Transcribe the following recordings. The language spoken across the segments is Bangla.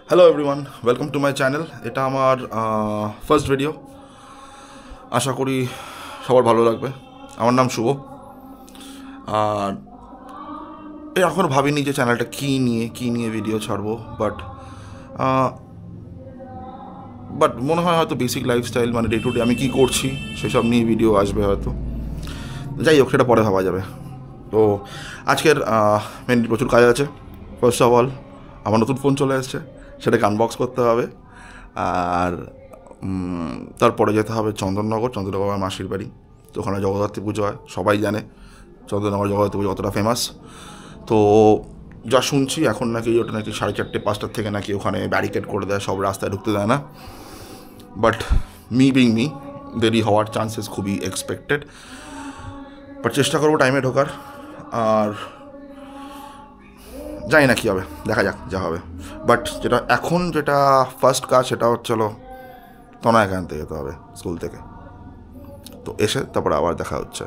Hello everyone, welcome to my channel. এটা আমার ফার্স্ট ভিডিও। আশা করি সবার ভালো লাগবে। আমার নাম শুভ। আর এখনও ভাবিনি যে চ্যানেলটা কী নিয়ে ভিডিও ছাড়বো, বাট মনে হয় হয়তো বেসিক লাইফস্টাইল, মানে ডে টু ডে আমি কী করছি সেসব নিয়ে ভিডিও আসবে হয়তো। যাই হোক, সেটা পরে ভাবা যাবে। তো আজকের মেনলি প্রচুর কাজ আছে। ফার্স্ট অফ অল, আমার নতুন ফোন চলে এসেছে, সেটাকে আনবক্স করতে হবে। আর তারপরে যেতে হবে চন্দননগর আমার মাসির বাড়ি। তো ওখানে জগদ্ধাত্রী পুজো হয়, সবাই জানে চন্দননগর জগদ্ধাত্রী পুজো কতটা ফেমাস। তো যা শুনছি এখন নাকি ওটা নাকি 4:30-5টার থেকে নাকি ওখানে ব্যারিকেড করে দেয়, সব রাস্তায় ঢুকতে দেয় না। বাট মি দেরি হওয়ার চান্সেস খুবই এক্সপেক্টেড। বাট চেষ্টা করবো টাইমে ঢোকার। আর জানি না কী হবে, দেখা যাক যা হবে। বাট যেটা ফার্স্ট কাজ সেটা হচ্ছিলো তনয়াকে আনতে যেতে হবে স্কুল থেকে। তো এসে তারপরে আবার দেখা হচ্ছে।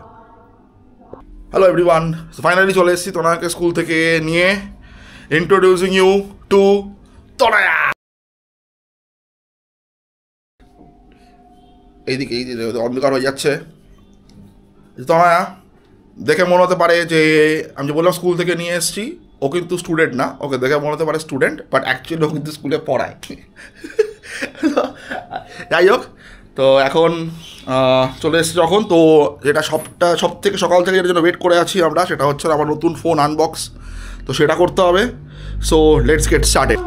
হ্যালো এভরিওয়ান, ফাইনালি চলে এসেছি তনয়াকে স্কুল থেকে নিয়ে। ইন্ট্রোডিউসিং ইউ টু তনয়া। এইদিকে এই যে অন্ধকার হয়ে যাচ্ছে। তনয়া দেখে মনে হতে পারে যে আমি যে বললাম স্কুল থেকে নিয়ে এসেছি, ও কিন্তু স্টুডেন্ট না। ওকে দেখে মনে হতে পারে স্টুডেন্ট, বাট অ্যাকচুয়ালি ও কিন্তু স্কুলে পড়ায়। যাই হোক, তো এখন চলে এসেছি যখন, তো যেটা সব থেকে সকাল থেকে যেটার জন্য ওয়েট করে আছি আমরা, সেটা হচ্ছে আমার নতুন ফোন আনবক্স। তো সেটা করতে হবে। So let's get started.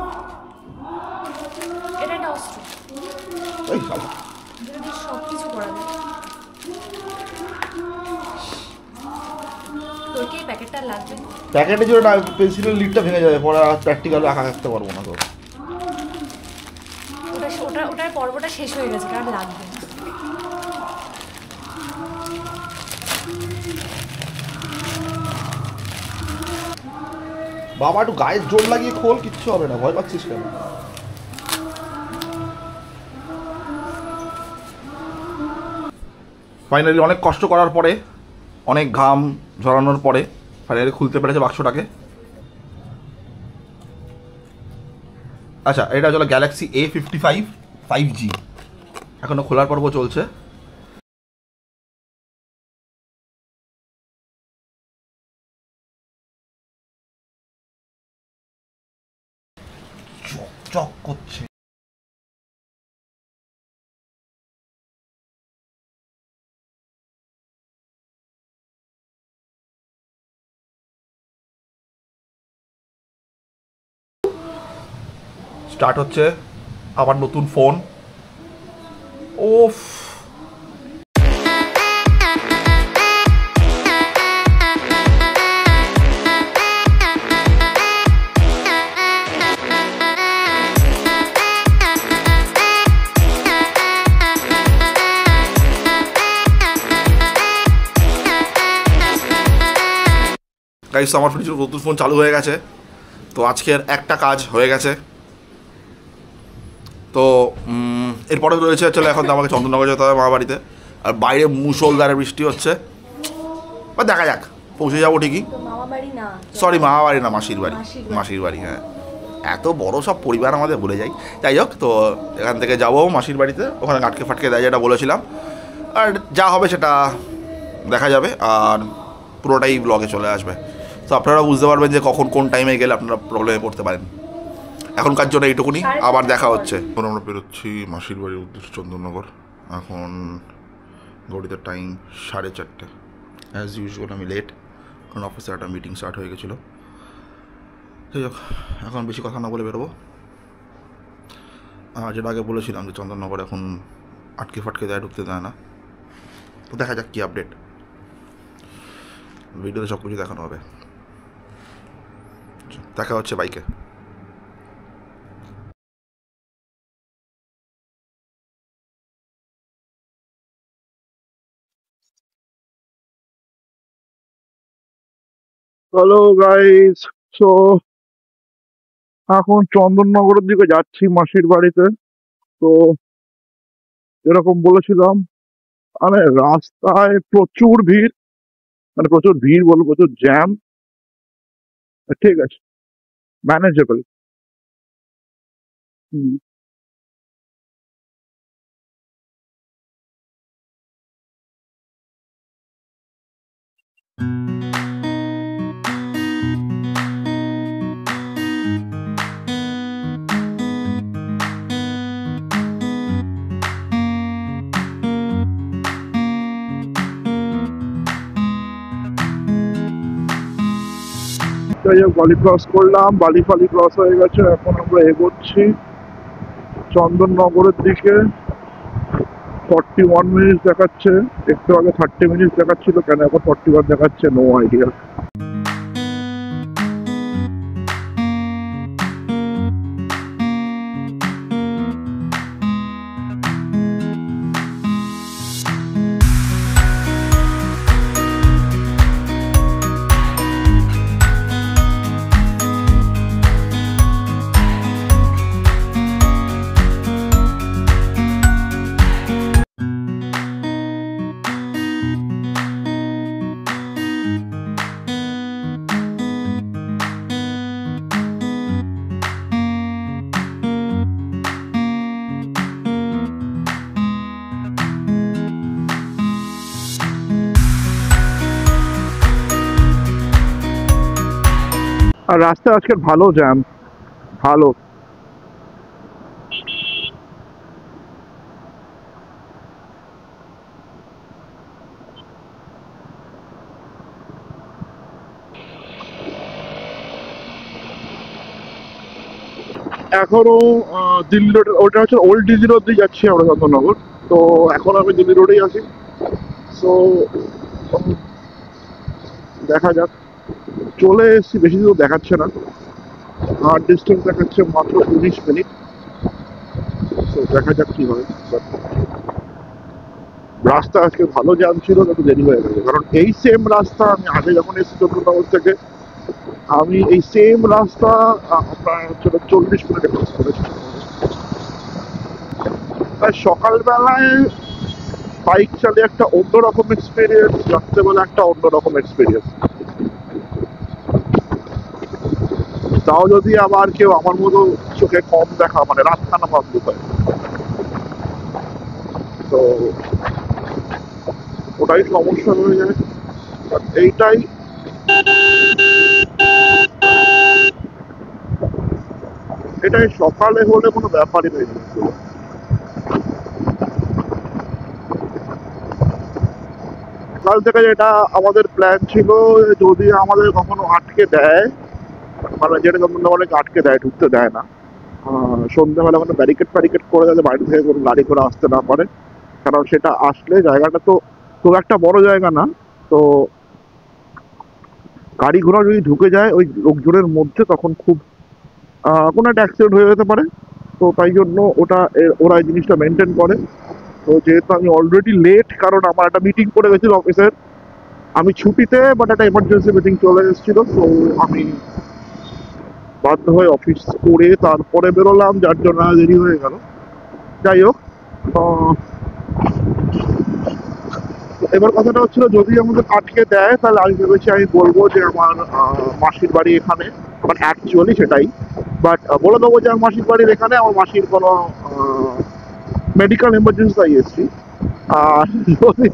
প্যাকেটে জন্য পেন্সিলের লিডটা ভেঙে যাবে, পরে আর প্র্যাকটিক্যাল আঁকা রাখতে পারবো না। তো ওটার পর্বটা শেষ হয়ে গেছে, কারণ লাগবে। বাবা একটু গায়ে জোর লাগিয়ে খোল, কিচ্ছু হবে না, ভয় পাচ্ছিস কেন? ফাইনালি অনেক কষ্ট করার পরে, অনেক ঘাম ঝরানোর পরে ফাইনালি খুলতে পেরেছে বাক্সটাকে। আচ্ছা, এটা হলো গ্যালাক্সি A55 5G। এখনো খোলার পর্ব চলছে। চক করছে। স্টার্ট হচ্ছে আমার নতুন ফোন। ওফ, গাইস, আমার নতুন ফোন চালু হয়ে গেছে। তো আজকের একটা কাজ হয়ে গেছে। তো এরপরে রয়েছে, চলো এখন তো আমাকে চন্দননগর যেতে হবে, মা বাড়িতে। আর বাইরে মুষলধারে বৃষ্টি হচ্ছে, বা দেখা যাক, পৌঁছে যাবো ঠিকই। সরি, মামা বাড়ি না, মাসির বাড়ি। মাসির বাড়ি, হ্যাঁ। এত বড় সব পরিবার আমাদের ভুলে যাই। যাই হোক, তো এখান থেকে যাবো মাসির বাড়িতে, ওখানে আটকে ফাটকে দেয় যেটা বলেছিলাম। আর যা হবে সেটা দেখা যাবে, আর পুরোটাই ব্লগে চলে আসবে। তো আপনারা বুঝতে পারবেন যে কখন কোন টাইমে গেলে আপনারা প্রবলেমে পড়তে পারেন। এখনকার জন্য এইটুকুনি, আবার দেখা হচ্ছে। এখন আমরা বেরোচ্ছি মাসির বাড়ির উদ্দেশ্যে চন্দননগর। এখন ঘড়িতে টাইম 4:30। অ্যাজ ইউজুয়াল আমি লেট, কারণ অফিসে একটা মিটিং স্টার্ট হয়ে গেছিলো। যাই হোক, এখন বেশি কথা না বলে বেরোবো। যেটা আগে বলেছিলাম যে চন্দননগর এখন আটকে ফাটকে দেয়, ঢুকতে দেয় না। তো দেখা যাক কী আপডেট, ভিডিওতে সব কিছু দেখানো হবে। দেখা হচ্ছে বাইকে। হ্যালো গাইস, সো এখন চন্দননগরের দিকে যাচ্ছি মাসির বাড়িতে। তো যেরকম বলেছিলাম, মানে রাস্তায় প্রচুর ভিড়, মানে প্রচুর ভিড় বলবো, প্রচুর জ্যাম। ঠিক আছে, ম্যানেজেবল। হুম। যাই হোক, বালি ক্রস করলাম, বালি ফালি ক্রস হয়ে গেছে। এখন আমরা এগোচ্ছি চন্দননগরের দিকে। 41 মিনিট দেখাচ্ছে, একটু আগে 30 মিনিট দেখাচ্ছিল, কেন এখন 41 দেখাচ্ছে নো আইডিয়া। আর রাস্তায় আজকে ভালো জ্যাম, ভালো। এখনো দিল্লি রোড, ওটা হচ্ছে ওল্ড ডিজি রোড দিয়ে যাচ্ছি আমরা চন্দননগর। তো এখন আমি দিল্লি রোডেই আছি। সো দেখা যাক, চলে এসেছি, বেশি দূর দেখাচ্ছে না, আর ডিস্টেন্স দেখাচ্ছে মাত্র 19 মিনিট। তো দেখা যাক কি হয়। But রাস্তা আজকে ভালো জ্যাম ছিল, একটু দেরি হয়ে গেছে, কারণ এই সেম রাস্তা আমি আগে যখন এসেছি চন্দননগর থেকে, আমি এই সেম রাস্তা প্রায় হচ্ছে 40 মিনিটে ক্রস করেছি। তাই সকালবেলায় বাইক চালিয়ে একটা অন্যরকম এক্সপিরিয়েন্স, রাত্রেবেলা একটা অন্যরকম এক্সপিরিয়েন্স। তাও যদি আবার কেউ আমার মতো চোখে কম দেখা, মানে রাতখানা ভাবতে হয়, তো ওটাই সমস্যা হয়ে যায়। এইটাই এটাই সকালে হলে কোনো ব্যাপারই নেই। সকাল থেকে যেটা আমাদের প্ল্যান ছিল, যদি আমাদের কখনো আটকে দেয়, মানে যেটা অনেক আটকে দেয়, ঢুকতে দেয় না, সন্ধ্যেবেলা কোনো ব্যারিকেড ফ্যারিকেড করে, যাতে বাইরে থেকে কোনো গাড়ি করে আসতে না পারে। কারণ সেটা আসলে জায়গাটা তো খুব একটা বড় জায়গা না, তো গাড়ি ঘোড়া যদি ঢুকে যায় ওই লোকজনের মধ্যে, তখন খুব কোনো একটা অ্যাক্সিডেন্ট হয়ে যেতে পারে। তো তাই জন্য ওরা এই জিনিসটা মেনটেন করে। তো যেহেতু আমি অলরেডি লেট, কারণ আমার একটা মিটিং করে গেছিল অফিসের, আমি ছুটিতে, বাট একটা এমার্জেন্সি মিটিং চলে এসেছিল, তো আমি বাধ্য হয়ে অফিস করে তারপরে বেরোলাম, যার জন্য দেরি হয়ে গেল। যাই হোক, এবার কথাটা হচ্ছিল, যদি আমাদের আটকে দেয় তাহলে আমি ভেবেছি আমি বলবো যে আমার মাসির বাড়ি এখানে, মানে অ্যাকচুয়ালি সেটাই, বাট বলে দেবো যে আমার মাসির বাড়ির এখানে, আমার মাসির কোনো মেডিকেল এমার্জেন্সি তাই এসছি। আর যদি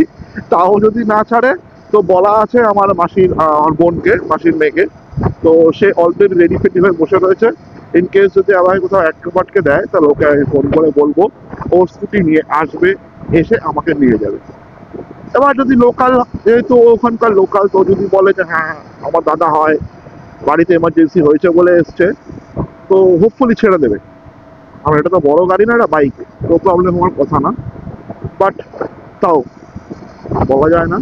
তাও যদি না ছাড়ে, তো বলা আছে আমার মাসির আমার বোনকে, মাসির মেয়েকে, তো সে অলরেডি রেডি ফেডি হয়ে বসে রয়েছে। ইন কেস যদি আমাকে কোথাও আটকে পাটকে দেয়, তাহলে ওকে আমি ফোন করে বলবো, ও স্কুটি নিয়ে আসবে, এসে আমাকে নিয়ে যাবে। এবার যদি লোকাল, যেহেতু ওখানকার লোকাল, তো যদি বলে যে হ্যাঁ আমার দাদা হয়, বাড়িতে এমার্জেন্সি হয়েছে বলে এসছে, তো হোপফুলি ছেড়ে দেবে। আমার এটা তো বড় গাড়ি না, এটা বাইক, তো প্রবলেম হওয়ার কথা না, বাট তাও বলা যায় না।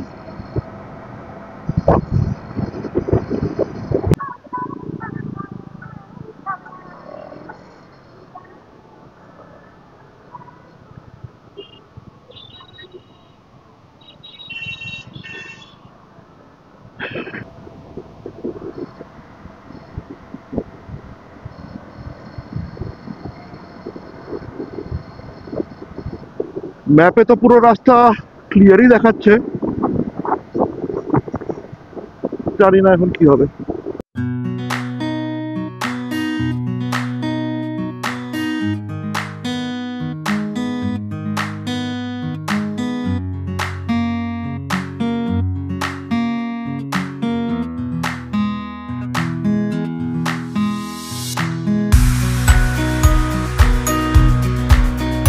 ম্যাপে তো পুরো রাস্তা ক্লিয়ারই দেখাচ্ছে, জানি না এখন কি হবে।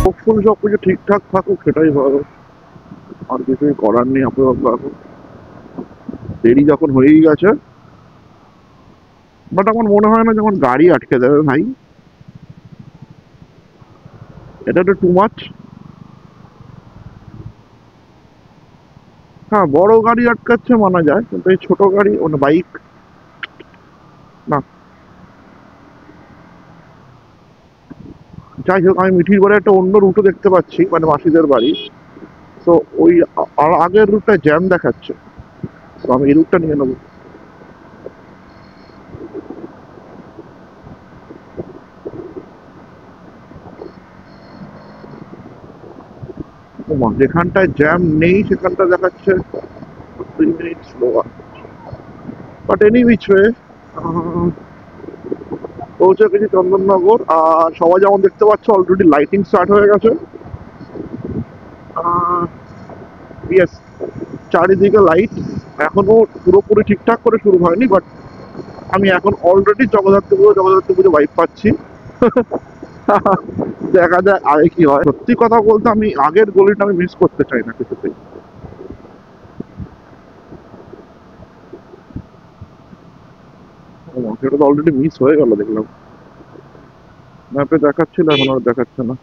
হোপফুল সব কিছু ঠিকঠাক থাকুক, সেটাই ভালো। আর কিছুই করার নেই আপাতত এখন, দেরি যখন হয়েই গেছে। বাট আমার মনে হয় না যখন গাড়ি আটকে দেবে ভাই, এটা তো টু মাচ। হ্যাঁ, বড় গাড়ি আটকাচ্ছে মানা যায়, কিন্তু এই ছোট গাড়ি মানে বাইক না। যাই হোক, আমি মিঠির বাড়ি একটা অন্য রুটও দেখতে পাচ্ছি, মানে মাসিদের বাড়ি। তো ওই আর আগের রুটটা জ্যাম দেখাচ্ছে, তো আমি এই রুটটা নিয়ে নেবো। ওমা, যেখানটায় জ্যাম নেই সেখানটা দেখাচ্ছে 3 minute slower. But any which way, পৌঁছে গেছি চন্দননগর। আর সবাই যেমন দেখতে পাচ্ছ অলরেডি লাইটিং স্টার্ট হয়ে গেছে। ইয়েস, চারিদিকে লাইট। এখনো পুরোপুরি ঠিকঠাক করে শুরু হয়নি, বাট আমি এখন অলরেডি জগদ্ধাত্রী পুজো ভাইব পাচ্ছি। দেখা যাক আগে কি হয়। সত্যি কথা বলতে আমি আগের গলিটা আমি মিস করতে চাই না কিছুতেই। ও, সেটা তো অলরেডি মিস হয়ে গেল দেখলাম, ম্যাপে দেখাচ্ছিল, এখন আর দেখাচ্ছে না।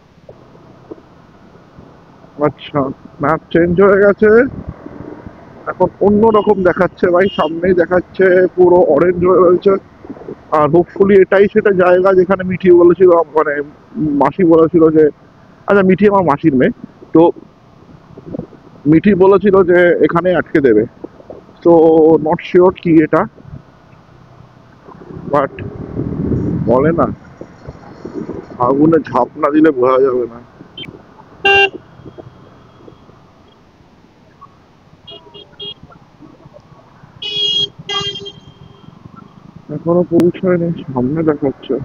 আচ্ছা, ম্যাপ চেঞ্জ হয়ে গেছে, এখন অন্য রকম দেখাচ্ছে ভাই। সামনেই দেখাচ্ছে পুরো অরেঞ্জ হয়ে রয়েছে। আর হোপফুলি এটাই সেটা জায়গা যেখানে মিঠি বলেছিল, মানে মাসি বলেছিল যে, আচ্ছা মিঠি আমার মাসির মেয়ে, তো মিঠি বলেছিল যে এখানে আটকে দেবে। তো নট শিওর কি এটা, বাট বলে না, আগুনে ঝাঁপ না দিলে বোঝা যাবে না। এখনো পৌঁছায়নি, সামনে দেখাচ্ছে।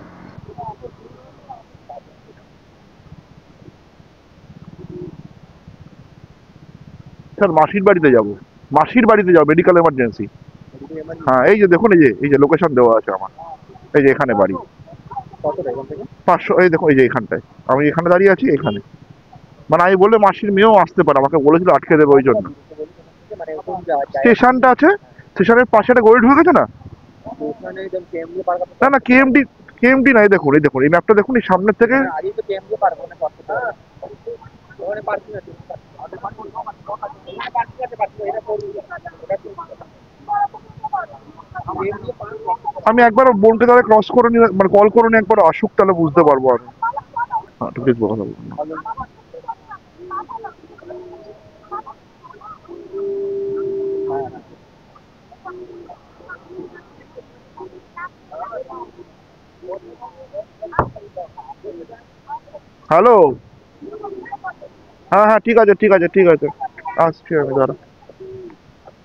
স্যার মাসির বাড়িতে যাব, মাসির বাড়িতে যাবো, মেডিকেল এমার্জেন্সি। হ্যাঁ, এই যে দেখুন, এই যে লোকেশন দেওয়া আছে আমার, এই যে এখানে বাড়ি। 500, এই দেখো, এই যে এখানটায় আমি এখানে দাঁড়িয়ে আছি, এখানে। মানে আমি বললে মাসির মেয়েও আসতে পারে, আমাকে বলেছিল আটকে দেবে ওই জন্য। স্টেশনটা আছে, স্টেশনের পাশে একটা গলি ঢুকেছে না। না না, কেএমডি, কেএমডি নাই। দেখুন, এই ম্যাপটা দেখুন, এই সামনের থেকে। আমি একবার ওর বোনকে তাহলে ক্রস করে নিয়ে, মানে কল করে নিয়ে একবার আসুক, তাহলে বুঝতে পারবো আমি। হ্যাঁ, ঠিক আছে, কথা বলবো না। হ্যালো। হ্যাঁ হ্যাঁ, ঠিক আছে ঠিক আছে ঠিক আছে, আসছি আমি, দাঁড়া।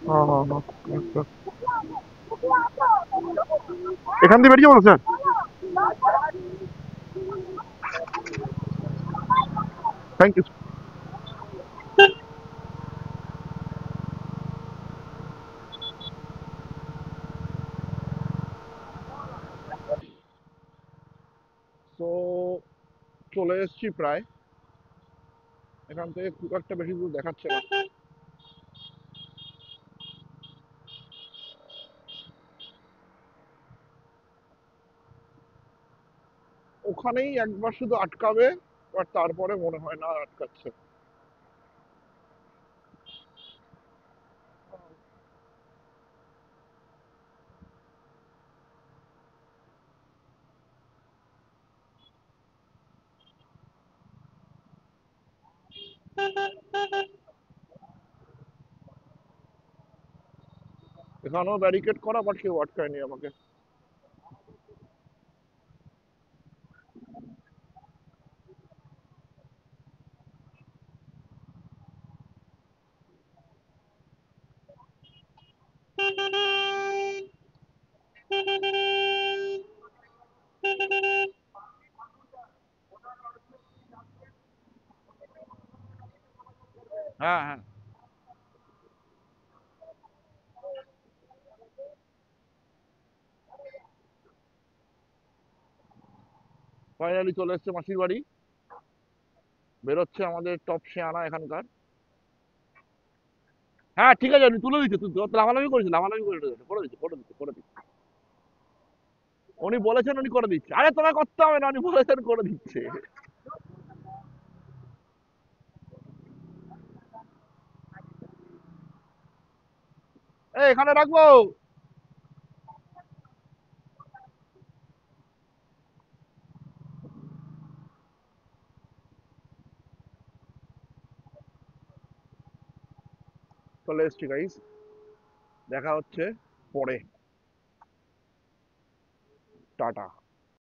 হ্যাঁ হ্যাঁ হ্যাঁ, আচ্ছা। এখান দিয়ে বেরিয়ে যাবো স্যার? Thank you. তো চলে এসেছি প্রায়, এখান থেকে খুব একটা বেশি দূর দেখাচ্ছে না। ওখানেই একবার শুধু আটকাবে, বাট তারপরে মনে হয় না আর আটকাচ্ছে। এখানেও ব্যারিকেড করা, বাট কেউ আটকায়নি আমাকে। হ্যাঁ হ্যাঁ, ফাইনালি চলে এসছে মাসির বাড়ি। বেরোচ্ছে আমাদের টপ শেয়ানা এখানকার। হ্যাঁ ঠিক আছে, উনি তুলে দিচ্ছে, তুই লাফালাফি করেছিস, লাফালাফি করে দিচ্ছে, করে দিচ্ছে। উনি বলেছেন উনি করে দিচ্ছে, আরে তোমায় করতে হবে না, উনি বলেছেন করে দিচ্ছে। এখানে রাখবো। চলে এসছি গাইস, দেখা হচ্ছে পরে। টাটা।